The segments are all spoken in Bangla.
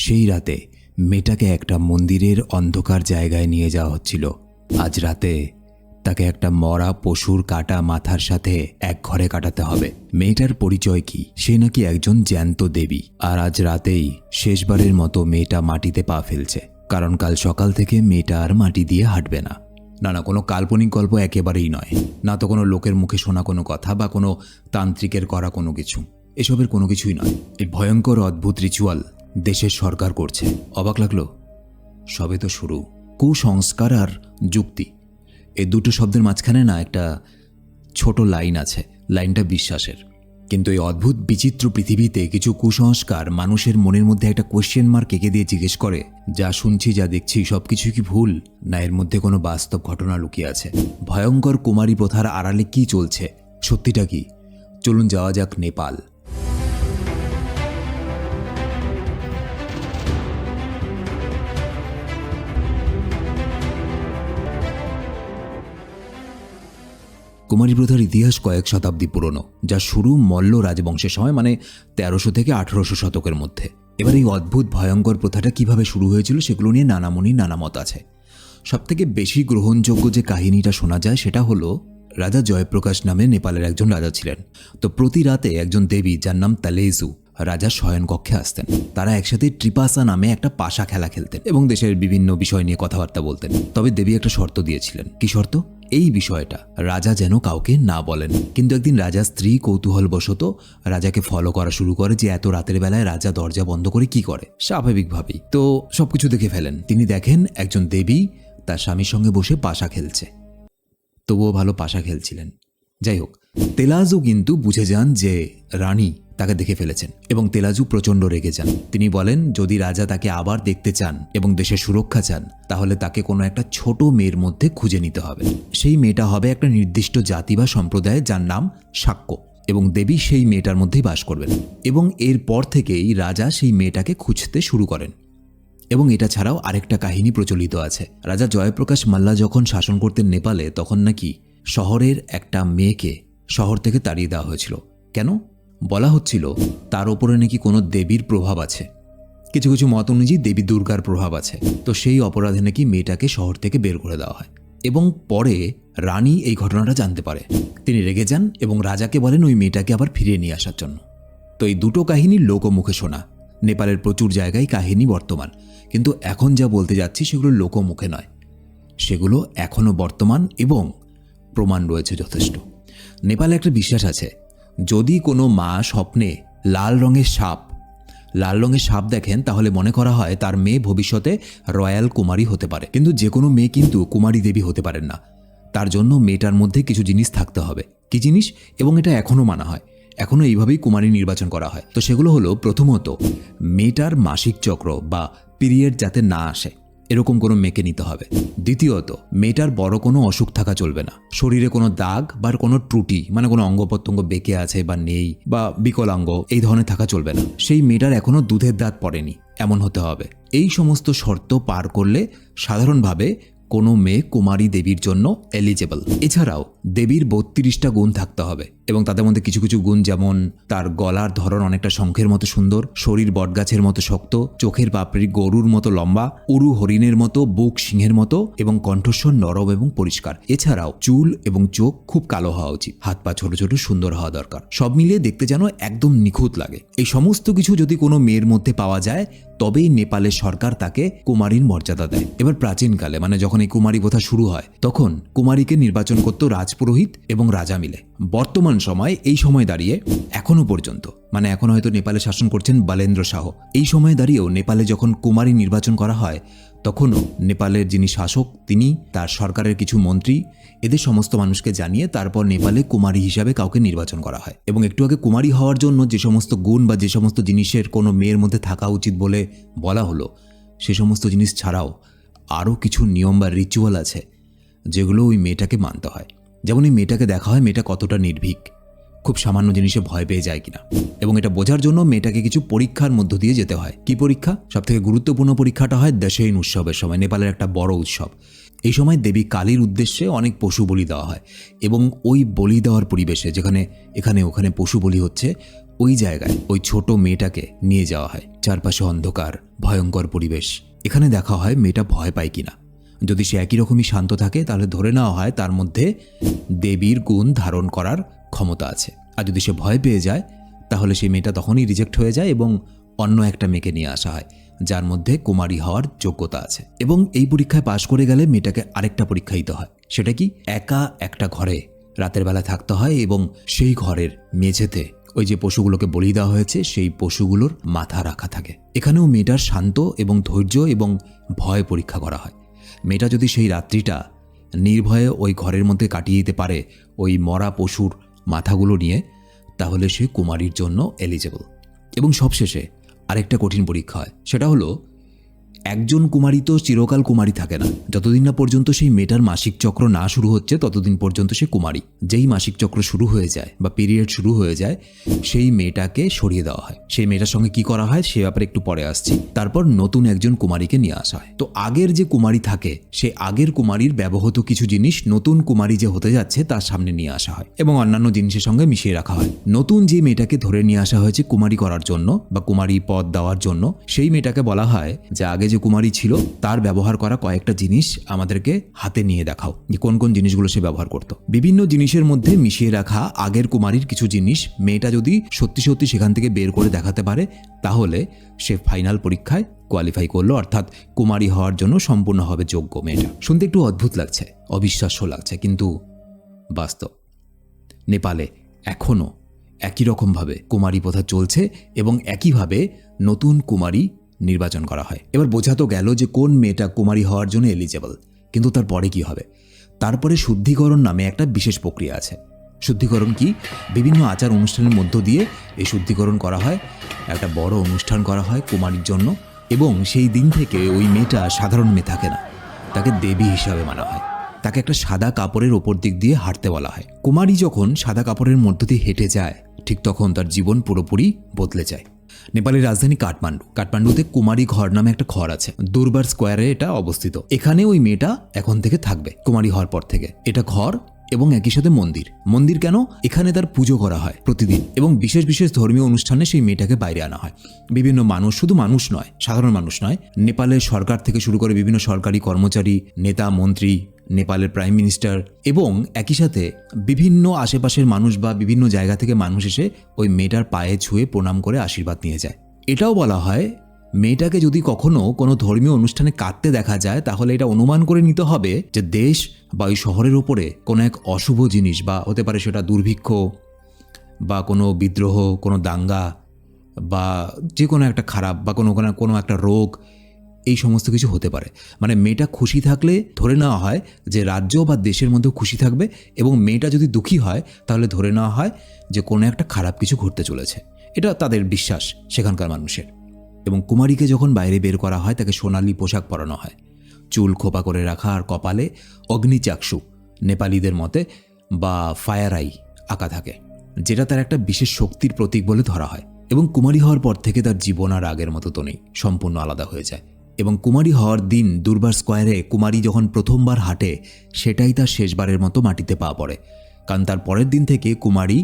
সেই রাতে মেয়েটাকে একটা মন্দিরের অন্ধকার জায়গায় নিয়ে যাওয়া হচ্ছিল। আজ রাতে তাকে একটা মরা পশুর কাটা মাথার সাথে এক ঘরে কাটাতে হবে। মেয়েটার পরিচয় কি? সে নাকি একজন জ্যান্ত দেবী। আর আজ রাতেই শেষবারের মতো মেয়েটা মাটিতে পা ফেলছে, কারণ কাল সকাল থেকে মেয়েটা আর মাটি দিয়ে হাঁটবে না। না, কোনো কাল্পনিক গল্প একেবারেই নয়, না তো কোনো লোকের মুখে শোনা কোনো কথা বা কোনো তান্ত্রিকের করা কোনো কিছু। এসবের কোনো কিছুই নয়। এই ভয়ঙ্কর অদ্ভুত রিচুয়াল দেশের সরকার করছে। অবাক লাগলো? সবে তো শুরু। কুসংস্কার আর যুক্তি, এই দুটো শব্দের মাঝখানে না একটা ছোট লাইন আছে। লাইনটা বিশ্বাসের। কিন্তু এই অদ্ভুত বিচিত্র পৃথিবীতে কিছু কুসংস্কার মানুষের মনের মধ্যে একটা কোয়েশ্চেন মার্ক এঁকে দিয়ে জিজ্ঞেস করে, যা শুনছি যা দেখছি সবকিছু কি ভুল, না এর মধ্যে কোনো বাস্তব ঘটনা লুকিয়ে আছে? ভয়ঙ্কর কুমারী প্রথার আড়ালে কি চলছে, সত্যিটা কি? চলুন যাওয়া যাক নেপাল। কুমারী প্রথার ইতিহাস কয়েক শতাব্দী পুরনো, যা শুরু মল্ল রাজবংশের সময়, মানে 1300 থেকে 1800 শতকের মধ্যে। এবার এই অদ্ভুত ভয়ঙ্কর প্রথাটা কিভাবে শুরু হয়েছিল সেগুলো নিয়ে নানা মনি নানা মত আছে। সবথেকে বেশি গ্রহণযোগ্য যে কাহিনীটা শোনা যায় সেটা হলো, রাজা জয়প্রকাশ নামে নেপালের একজন রাজা ছিলেন। তো প্রতি রাতে একজন দেবী যার নাম তালেজু রাজার শয়নকক্ষে আসতেন। তারা একসাথে ট্রিপাসা নামে একটা পাশা খেলা খেলতেন এবং দেশের বিভিন্ন বিষয় নিয়ে কথাবার্তা বলতেন। তবে দেবী একটা শর্ত দিয়েছিলেন। কি শর্ত? এই বিষয়টা রাজা যেন কাউকে না বলেন। কিন্তু একদিন রাজার স্ত্রী কৌতূহলবশত রাজাকে ফলো করা শুরু করে যে এত রাতের বেলায় রাজা দরজা বন্ধ করে কি করে। স্বাভাবিকভাবেই তো সবকিছু দেখে ফেলেন। তিনি দেখেন একজন দেবী তার স্বামীর সঙ্গে বসে পাশা খেলছে। তবুও ভালো পাশা খেলছিলেন। যাই হোক, তেলাজু কিন্তু বুঝে যান যে রানী তাকে দেখে ফেলেছেন এবং তেলাজু প্রচণ্ড রেগে যান। তিনি বলেন যদি রাজা তাকে আবার দেখতে চান এবং দেশের সুরক্ষা চান, তাহলে তাকে কোনো একটা ছোট মেয়ের মধ্যে খুঁজে নিতে হবে। সেই মেয়েটা হবে একটা নির্দিষ্ট জাতি বা সম্প্রদায় যার নাম শাক্য, এবং দেবী সেই মেয়েটার মধ্যেই বাস করবেন। এবং এরপর থেকেই রাজা সেই মেয়েটাকে খুঁজতে শুরু করেন। এবং এটা ছাড়াও আরেকটা কাহিনী প্রচলিত আছে। রাজা জয়প্রকাশ মাল্লা যখন শাসন করতেন নেপালে, তখন নাকি শহরের একটা মেয়েকে শহর থেকে তাড়িয়ে দেওয়া হয়েছিল। কেন? বলা হচ্ছিল তার ওপরে নাকি কোনো দেবীর প্রভাব আছে। কিছু কিছু মত অনুযায়ী দেবী দুর্গার প্রভাব আছে। তো সেই অপরাধে নাকি মেয়েটাকে শহর থেকে বের করে দেওয়া হয়। এবং পরে রানী এই ঘটনাটা জানতে পারে। তিনি রেগে যান এবং রাজাকে বলেন ওই মেয়েটাকে আবার ফিরিয়ে নিয়ে আসার জন্য। তো এই দুটো কাহিনী লোকমুখে শোনা। নেপালের প্রচুর জায়গায় কাহিনী বর্তমান, কিন্তু এখন যা বলতে যাচ্ছি সেগুলো লোকমুখে নয়, সেগুলো এখনও বর্তমান এবং প্রমাণ রয়েছে যথেষ্ট। নেপালে একটা বিশ্বাস আছে, যদি কোনো মা স্বপ্নে লাল রঙের সাপ দেখেন, তাহলে মনে করা হয় তার মেয়ে ভবিষ্যতে রয়্যাল কুমারী হতে পারে। কিন্তু যে কোনো মেয়ে কিন্তু কুমারী দেবী হতে পারেন না। তার জন্য মেয়েটার মধ্যে কিছু জিনিস থাকতে হবে। কি জিনিস? এবং এটা এখনও মানা হয়, এখনও এইভাবেই কুমারী নির্বাচন করা হয়। তো সেগুলো হলো, প্রথমত মেয়েটার মাসিক চক্র বা পিরিয়ড যাতে না আসে, এরকম কোনো মেয়েকে নিতে হবে। দ্বিতীয়ত, মেয়েটার বড় কোনো অসুখ থাকা চলবে না। শরীরে কোনো দাগ বা কোনো ত্রুটি, মানে কোনো অঙ্গ প্রত্যঙ্গ বেঁকে আছে বা নেই বা বিকলাঙ্গ, এই ধরনের থাকা চলবে না। সেই মেয়েটার এখনো দুধের দাঁত পড়েনি, এমন হতে হবে। এই সমস্ত শর্ত পার করলে সাধারণভাবে কোনো মেয়ে কুমারী দেবীর জন্য এলিজেবল। এছাড়াও দেবীর 32টা গুণ থাকতে হবে, এবং তাদের মধ্যে কিছু কিছু গুণ, যেমন তার গলার ধরন অনেকটা শঙ্খের মতো সুন্দর, শরীর বটগাছের মতো শক্ত, চোখের পাপড়ি গরুর মতো লম্বা, উরু হরিণের মতো, বুক সিংহের মতো, এবং কণ্ঠস্বর নরম এবং পরিষ্কার। এছাড়াও চুল এবং চোখ খুব কালো হওয়া উচিত, হাত পা ছোট ছোট সুন্দর হওয়া দরকার। সব মিলিয়ে দেখতে যেন একদম নিখুঁত লাগে। এই সমস্ত কিছু যদি কোনো মেয়ের মধ্যে পাওয়া যায়, তবেই নেপালের সরকার তাকে কুমারীর মর্যাদা দেয়। এবার প্রাচীনকালে, মানে যখন এই কুমারী প্রথা শুরু হয়, তখন কুমারীকে নির্বাচন করত রাজপুরোহিত এবং রাজা মিলে। বর্তমান সময়, এই সময় দাঁড়িয়ে এখনো পর্যন্ত, মানে এখন হয়তো নেপালে শাসন করছেন বলেন্দ্র শাহ, এই সময় দাঁড়িয়েও নেপালে যখন কুমারী নির্বাচন করা হয়, তখনও নেপালের যিনি শাসক, তিনি তার সরকারের কিছু মন্ত্রী, এদের সমস্ত মানুষকে জানিয়ে তারপর নেপালে কুমারী হিসাবে কাউকে নির্বাচন করা হয়। এবং একটু আগে কুমারী হওয়ার জন্য যে সমস্ত গুণ বা যে সমস্ত জিনিসের কোনো মেয়ের মধ্যে থাকা উচিত বলে বলা হলো, সে সমস্ত জিনিস ছাড়াও আরও কিছু নিয়ম বা রিচুয়াল আছে যেগুলো ওই মেয়েটাকে মানতে হয়। যেমন এই মেয়েটাকে দেখা হয় মেয়েটা কতটা নির্ভীক, খুব সামান্য জিনিসে ভয় পেয়ে যায় কিনা, এবং এটা বোঝার জন্য মেয়েটাকে কিছু পরীক্ষার মধ্য দিয়ে যেতে হয়। কি পরীক্ষা? সবথেকে গুরুত্বপূর্ণ পরীক্ষাটা হয় দশেইন উৎসবের সময়, নেপালের একটা বড় উৎসব। এই সময় দেবী কালীর উদ্দেশ্যে অনেক পশু বলি দেওয়া হয়, এবং ওই বলি দেওয়ার পরিবেশে, যেখানে এখানে ওখানে পশু বলি হচ্ছে, ওই জায়গায় ওই ছোট মেয়েটাকে নিয়ে যাওয়া হয়। চারপাশে অন্ধকার, ভয়ঙ্কর পরিবেশ। এখানে দেখা হয় মেয়েটা ভয় পায় কিনা। যদি সে একই রকমই শান্ত থাকে তাহলে ধরে নেওয়া হয় তার মধ্যে দেবীর গুণ ধারণ করার ক্ষমতা আছে। আর যদি সে ভয় পেয়ে যায় তাহলে সেই মেয়েটা তখনই রিজেক্ট হয়ে যায় এবং অন্য একটা মেয়েকে নিয়ে আসা হয় যার মধ্যে কুমারী হওয়ার যোগ্যতা আছে। এবং এই পরীক্ষায় পাশ করে গেলে মেয়েটাকে আরেকটা পরীক্ষা দিতে হয়। সেটা কি, একা একটা ঘরে রাতের বেলা থাকতে হয় এবং সেই ঘরের মেঝেতে ওই যে পশুগুলোকে বলি দেওয়া হয়েছে সেই পশুগুলোর মাথা রাখা থাকে। এখানেও মেয়েটার শান্ত এবং ধৈর্য এবং ভয় পরীক্ষা করা হয়। মেয়েটা যদি সেই রাত্রিটা নির্ভয়ে ওই ঘরের মধ্যে কাটিয়ে দিতে পারে ওই মরা পশুর মাথাগুলো নিয়ে, তাহলে সে কুমারীর জন্য এলিজেবল। এবং সবশেষে আরেকটা কঠিন পরীক্ষা হয়, সেটা হলো একজন কুমারী তো চিরকাল কুমারী থাকে না। যতদিন না পর্যন্ত সেই মেয়েটার মাসিক চক্র না শুরু হচ্ছে ততদিন পর্যন্ত সে কুমারী। যেই মাসিক চক্র শুরু হয়ে যায় বা পিরিয়ড শুরু হয়ে যায় সেই মেয়েটাকে সরিয়ে দেওয়া হয়। সেই মেয়েটার সঙ্গে কি করা হয় সে ব্যাপারে একটু পরে আসছি। তারপর নতুন একজন কুমারীকে নিয়ে আসা হয়। তো আগের যে কুমারী থাকে সে আগের কুমারীর ব্যবহৃত কিছু জিনিস নতুন কুমারী যে হতে যাচ্ছে তার সামনে নিয়ে আসা হয় এবং অন্যান্য জিনিসের সঙ্গে মিশিয়ে রাখা হয়। নতুন যে মেয়েটাকে ধরে নিয়ে আসা হয়েছে কুমারী করার জন্য বা কুমারী পদ দেওয়ার জন্য, সেই মেয়েটাকে বলা হয় যে আগে যে কুমারী ছিল তার ব্যবহার করা কয়েকটা জিনিস আমাদেরকে হাতে নিয়ে দেখাও, যে কোন কোন জিনিসগুলো সে ব্যবহার করত। বিভিন্ন জিনিসের মধ্যে মিশিয়ে রাখা আগের কুমারীর কিছু জিনিস মেয়েটা যদি সত্যি সত্যি সেখান থেকে বের করে দেখাতে পারে তাহলে সে ফাইনাল পরীক্ষায় কোয়ালিফাই করলো, অর্থাৎ কুমারী হওয়ার জন্য সম্পূর্ণভাবে যোগ্য। মেয়েটা শুনতে একটু অদ্ভুত লাগছে, অবিশ্বাস্য লাগছে, কিন্তু বাস্তব। নেপালে এখনও একই রকমভাবে কুমারী প্রথা চলছে এবং একইভাবে নতুন কুমারী নির্বাচন করা হয়। এবার বোঝা তো গেল যে কোন মেয়েটা কুমারী হওয়ার জন্য এলিজেবল, কিন্তু তারপরে কি হবে? তারপরে শুদ্ধিকরণ নামে একটা বিশেষ প্রক্রিয়া আছে। শুদ্ধিকরণ কি? বিভিন্ন আচার অনুষ্ঠানের মধ্য দিয়ে এই শুদ্ধিকরণ করা হয়। একটা বড় অনুষ্ঠান করা হয় কুমারীর জন্য এবং সেই দিন থেকে ওই মেয়েটা সাধারণ মেয়ে থাকে না, তাকে দেবী হিসাবে মানা হয়। তাকে একটা সাদা কাপড়ের ওপর দিক দিয়ে হাঁটতে বলা হয়। কুমারী যখন সাদা কাপড়ের মধ্য দিয়ে হেঁটে যায় ঠিক তখন তার জীবন পুরোপুরি বদলে যায়। নেপালের রাজধানী কাঠমান্ডু। কাঠমান্ডুতে কুমারী ঘর নামে একটা ঘর আছে, দুর্বার স্কোয়ারে এটা অবস্থিত। এখানে ওই মেয়েটা এখন থেকে থাকবে কুমারী হওয়ার পর থেকে। এটা ঘর এবং একই সাথে মন্দির। মন্দির কেন? এখানে তার পুজো করা হয় প্রতিদিন এবং বিশেষ বিশেষ ধর্মীয় অনুষ্ঠানে সেই মেয়েটাকে বাইরে আনা হয়। বিভিন্ন মানুষ, শুধু মানুষ নয়, সাধারণ মানুষ নয়, নেপালের সরকার থেকে শুরু করে বিভিন্ন সরকারি কর্মচারী, নেতা, মন্ত্রী, নেপালের প্রাইম মিনিস্টার এবং একই সাথে বিভিন্ন আশেপাশের মানুষ বা বিভিন্ন জায়গা থেকে মানুষ এসে ওই মেয়েটার পায়ে ছুঁয়ে প্রণাম করে আশীর্বাদ নিয়ে যায়। এটাও বলা হয় মেয়েটাকে যদি কখনো কোনো ধর্মীয় অনুষ্ঠানে কাঁদতে দেখা যায় তাহলে এটা অনুমান করে নিতে হবে যে দেশ বা ওই শহরের উপরে কোনো এক অশুভ জিনিস, বা হতে পারে সেটা দুর্ভিক্ষ বা কোনো বিদ্রোহ, কোনো দাঙ্গা বা যে কোনো একটা খারাপ বা কোনো একটা রোগ, এই সমস্ত কিছু হতে পারে। মানে মেয়েটা খুশি থাকলে ধরে নেওয়া হয় যে রাজ্য বা দেশের মধ্যেও খুশি থাকবে, এবং মেয়েটা যদি দুঃখী হয় তাহলে ধরে নেওয়া হয় যে কোনো একটা খারাপ কিছু ঘটতে চলেছে। এটা তাদের বিশ্বাস সেখানকার মানুষের। এবং কুমারীকে যখন বাইরে বের করা হয় তাকে সোনালি পোশাক পরানো হয়, চুল খোপা করে রাখা, আর কপালে অগ্নিচাক্ষু নেপালিদের মতে বা ফায়ার আই আঁকা থাকে, যেটা তার একটা বিশেষ শক্তির প্রতীক বলে ধরা হয়। এবং কুমারী হওয়ার পর থেকে তার জীবন আর আগের মতো তো নেই, সম্পূর্ণ আলাদা হয়ে যায়। এবং কুমারী হওয়ার দিন দুর্বার স্কোয়ারে কুমারী যখন প্রথমবার হাঁটে সেটাই তার শেষবারের মতো মাটিতে পা পড়ে, কারণ তার পরের দিন থেকে কুমারী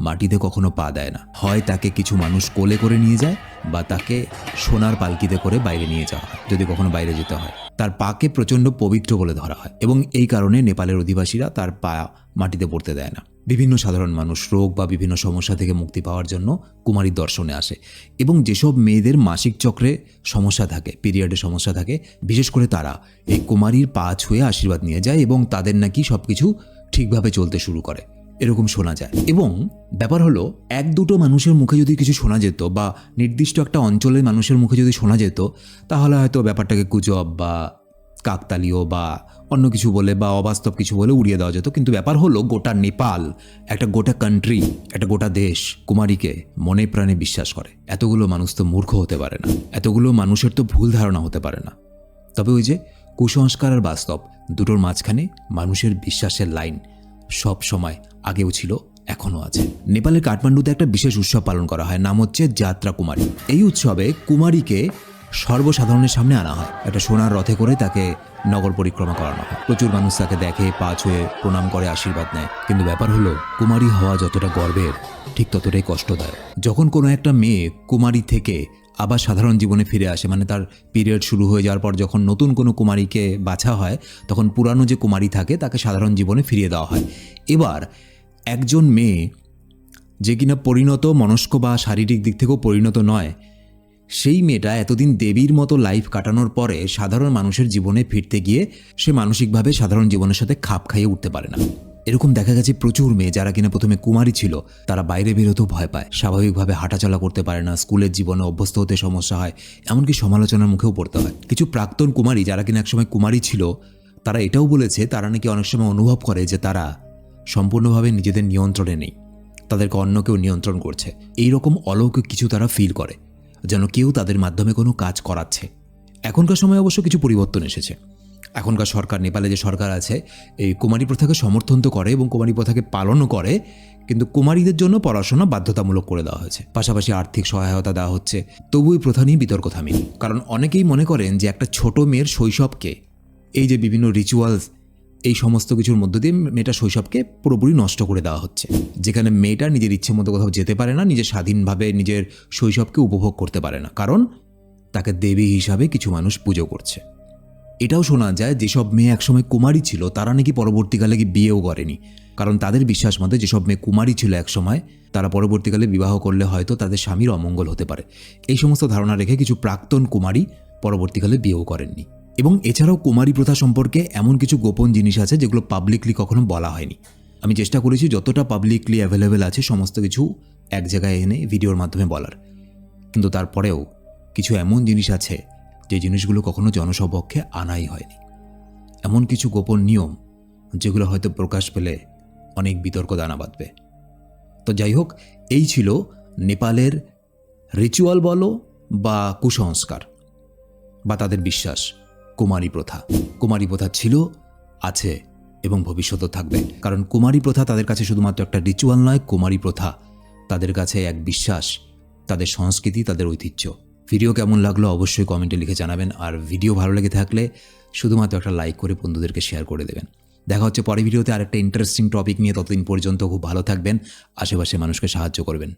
মাটিতে কখনো পা দেয় না। হয় তাকে কিছু মানুষ কোলে করে নিয়ে যায় বা তাকে সোনার পালকিতে করে বাইরে নিয়ে যাওয়া হয় যদি কখনো বাইরে যেতে হয়। তার পাকে প্রচণ্ড পবিত্র বলে ধরা হয় এবং এই কারণে নেপালের অধিবাসীরা তার পা মাটিতে পড়তে দেয় না। বিভিন্ন সাধারণ মানুষ রোগ বা বিভিন্ন সমস্যা থেকে মুক্তি পাওয়ার জন্য কুমারীর দর্শনে আসে। এবং যেসব মেয়েদের মাসিক চক্রে সমস্যা থাকে, পিরিয়ডে সমস্যা থাকে, বিশেষ করে তারা এই কুমারীর পা ছুঁয়ে আশীর্বাদ নিয়ে যায় এবং তাদের নাকি সব কিছু ঠিকভাবে চলতে শুরু করে, এরকম শোনা যায়। এবং ব্যাপার হলো, এক দুটো মানুষের মুখে যদি কিছু শোনা যেত বা নির্দিষ্ট একটা অঞ্চলের মানুষের মুখে যদি শোনা যেত তাহলে হয়তো ব্যাপারটাকে গুজব বা কাকতালীয় বা অন্য কিছু বলে বা অবাস্তব কিছু বলে উড়িয়ে দেওয়া যেত। কিন্তু ব্যাপার হলো গোটা নেপাল, একটা গোটা কান্ট্রি, একটা গোটা দেশ কুমারীকে মনে প্রাণে বিশ্বাস করে। এতগুলো মানুষ তো মূর্খ হতে পারে না, এতগুলো মানুষের তো ভুল ধারণা হতে পারে না। তবে ওই যে কুসংস্কার আর বাস্তব দুটোর মাঝখানে মানুষের বিশ্বাসের লাইন সব সময় আগেও ছিল, এখনও আছে। নেপালের কাঠমান্ডুতে একটা বিশেষ উৎসব পালন করা হয়, নাম হচ্ছে যাত্রা কুমারী। এই উৎসবে কুমারীকে সর্বসাধারণের সামনে আনা হয়। একটা সোনার রথে করে তাকে নগর পরিক্রমা করানো হয়। প্রচুর মানুষ তাকে দেখে, পা ছুঁয়ে প্রণাম করে, আশীর্বাদ নেয়। কিন্তু ব্যাপার হলো, কুমারী হওয়া যতটা গর্বের, ঠিক ততটাই কষ্টদায়ক। যখন কোনো একটা মেয়ে কুমারী থেকে আবার সাধারণ জীবনে ফিরে আসে, মানে তার পিরিয়ড শুরু হয়ে যাওয়ার পর যখন নতুন কোনো কুমারীকে বাছা হয়, তখন পুরানো যে কুমারী থাকে তাকে সাধারণ জীবনে ফিরিয়ে দেওয়া হয়। এবার একজন মেয়ে যে কিনা পরিণত মনস্ক বা শারীরিক দিক থেকেও পরিণত নয়, সেই মেয়েটা এতদিন দেবীর মতো লাইফ কাটানোর পরে সাধারণ মানুষের জীবনে ফিরতে গিয়ে সে মানসিকভাবে সাধারণ জীবনের সাথে খাপ খাইয়ে উঠতে পারে না। এরকম দেখা গেছে প্রচুর মেয়ে যারা কিনা প্রথমে কুমারী ছিল, তারা বাইরে বেরোতেও ভয় পায়, স্বাভাবিকভাবে হাঁটাচলা করতে পারে না, স্কুলের জীবনে অভ্যস্ত হতে সমস্যা হয়, এমনকি সমালোচনার মুখেও পড়তে হয়। কিছু প্রাক্তন কুমারী যারা কিনা একসময় কুমারী ছিল, তারা এটাও বলেছে তারা নাকি অনেক সময় অনুভব করে যে তারা সম্পূর্ণভাবে নিজেদের নিয়ন্ত্রণে নেই, তাদেরকে অন্য কেউ নিয়ন্ত্রণ করছে। এইরকম অলৌকিক কিছু তারা ফিল করে, যেন কেউ তাদের মাধ্যমে কোনো কাজ করাচ্ছে। এখনকার সময় অবশ্য কিছু পরিবর্তন এসেছে। এখনকার সরকার, নেপালে যে সরকার আছে, এই কুমারী প্রথাকে সমর্থন তো করে এবং কুমারী প্রথাকে পালনও করে, কিন্তু কুমারীদের জন্য পড়াশোনা বাধ্যতামূলক করে দেওয়া হয়েছে, পাশাপাশি আর্থিক সহায়তা দেওয়া হচ্ছে। তবু এই প্রথা নিয়ে বিতর্ক থামেনি, কারণ অনেকেই মনে করেন যে একটা ছোট মেয়ের শৈশবকে, এই যে বিভিন্ন রিচুয়ালস, এই সমস্ত কিছুর মধ্য দিয়ে মেয়েটার শৈশবকে পুরোপুরি নষ্ট করে দেওয়া হচ্ছে। যেখানে মেয়েটা নিজের ইচ্ছে মতো কোথাও যেতে পারে না, নিজের স্বাধীনভাবে নিজের শৈশবকে উপভোগ করতে পারে না, কারণ তাকে দেবী হিসাবে কিছু মানুষ পুজো করছে। এটাও শোনা যায় যেসব মেয়ে একসময় কুমারী ছিল তারা নাকি পরবর্তীকালে কি বিয়েও করেনি, কারণ তাদের বিশ্বাস মতে যেসব মেয়ে কুমারী ছিল একসময়, তারা পরবর্তীকালে বিবাহ করলে হয়তো তাদের স্বামীর অমঙ্গল হতে পারে। এই সমস্ত ধারণা রেখে কিছু প্রাক্তন কুমারী পরবর্তীকালে বিয়েও করেননি। এবং এছাড়াও কুমারী প্রথা সম্পর্কে এমন কিছু গোপন জিনিস আছে যেগুলো পাবলিকলি কখনো বলা হয়নি। আমি চেষ্টা করেছি যতটা পাবলিকলি অ্যাভেলেবেল আছে সমস্ত কিছু এক জায়গায় এনে ভিডিওর মাধ্যমে বলার, কিন্তু তারপরেও কিছু এমন জিনিস আছে যে জিনিসগুলো কখনো জনসমক্ষে আনাই হয়নি। এমন কিছু গোপন নিয়ম যেগুলো হয়তো প্রকাশ পেলে অনেক বিতর্ক দানা বাঁধবে। তো যাই হোক, এই ছিল নেপালের রিচুয়াল বলো বা কুসংস্কার বা তাদের বিশ্বাস, কুমারী প্রথা। কুমারী প্রথা ছিল, আছে এবং ভবিষ্যতেও থাকবে, কারণ কুমারী প্রথা তাদের কাছে শুধুমাত্র একটা রিচুয়াল নয়, কুমারী প্রথা তাদের কাছে এক বিশ্বাস, তাদের সংস্কৃতি, তাদের ঐতিহ্য। ভিডিও কেমন লাগলো অবশ্যই কমেন্টে লিখে জানাবেন, আর ভিডিও ভালো লেগে থাকলে শুধুমাত্র একটা লাইক করে বন্ধুদেরকে শেয়ার করে দেবেন। দেখা হচ্ছে পরের ভিডিওতে আরেকটা ইন্টারেস্টিং টপিক নিয়ে। ততদিন পর্যন্ত খুব ভালো থাকবেন, আশেপাশে মানুষকে সাহায্য করবেন।